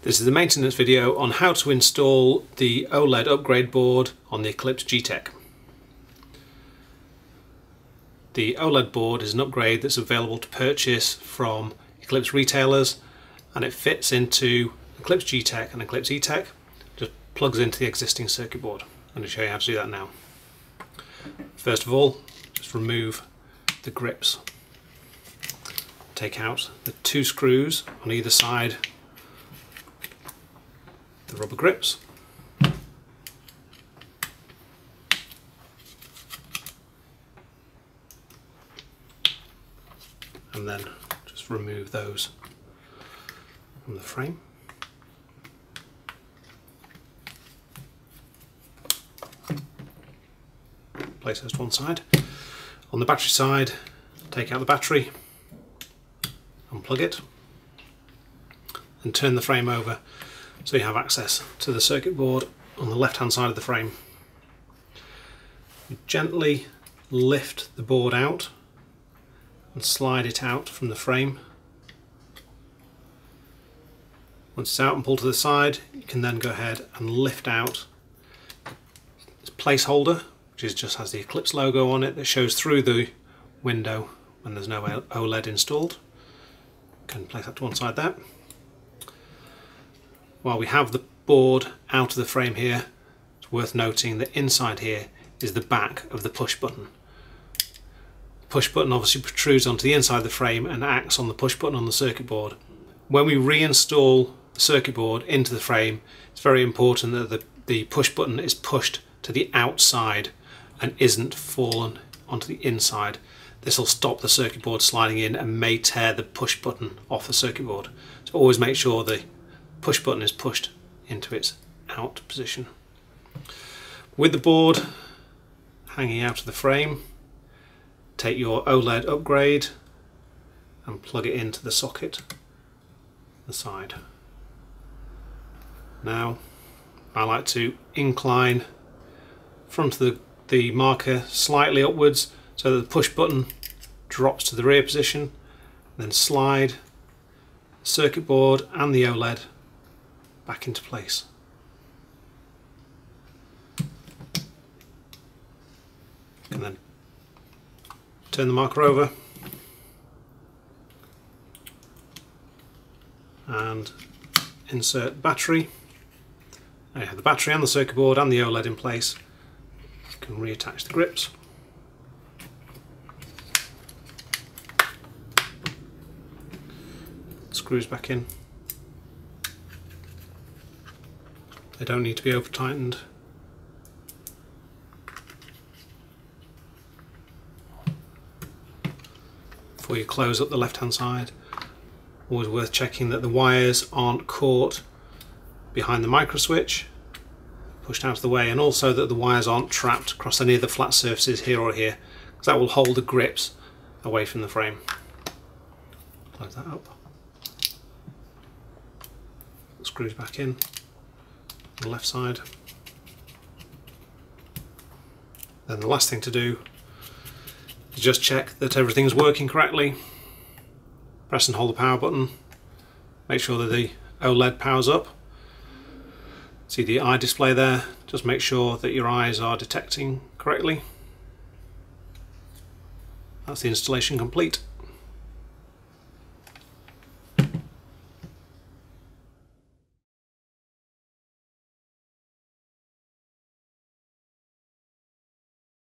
This is the maintenance video on how to install the OLED upgrade board on the Eclipse GTEK. The OLED board is an upgrade that's available to purchase from Eclipse retailers, and it fits into Eclipse GTEK and Eclipse ETEK. Just plugs into the existing circuit board. I'm going to show you how to do that now. First of all, just remove the grips. Take out the two screws on either side the rubber grips. And then just remove those from the frame. Place those to one side. On the battery side, take out the battery, unplug it, and turn the frame over so you have access to the circuit board on the left hand side of the frame. You gently lift the board out and slide it out from the frame. Once it's out and pulled to the side, you can then go ahead and lift out this placeholder, which just has the Eclipse logo on it that shows through the window when there's no OLED installed. You can place that to one side there. While we have the board out of the frame here, it's worth noting that inside here is the back of the push button. The push button obviously protrudes onto the inside of the frame and acts on the push button on the circuit board. When we reinstall the circuit board into the frame, it's very important that the push button is pushed to the outside and isn't fallen onto the inside. This will stop the circuit board sliding in and may tear the push button off the circuit board. So always make sure the push button is pushed into its out position. With the board hanging out of the frame, take your OLED upgrade and plug it into the socket on the side. Now I like to incline front of the marker slightly upwards so that the push button drops to the rear position, then slide the circuit board and the OLED back into place. And then turn the marker over and insert battery. Now you have the battery and the circuit board and the OLED in place. You can reattach the grips. Screws back in. They don't need to be over tightened. Before you close up the left hand side, always worth checking that the wires aren't caught behind the micro switch, pushed out of the way, and also that the wires aren't trapped across any of the flat surfaces here or here, because that will hold the grips away from the frame. Close that up. Screws back in on the left side. Then the last thing to do is just check that everything's working correctly. Press and hold the power button. Make sure that the OLED powers up. See the eye display there? Just make sure that your eyes are detecting correctly. That's the installation complete.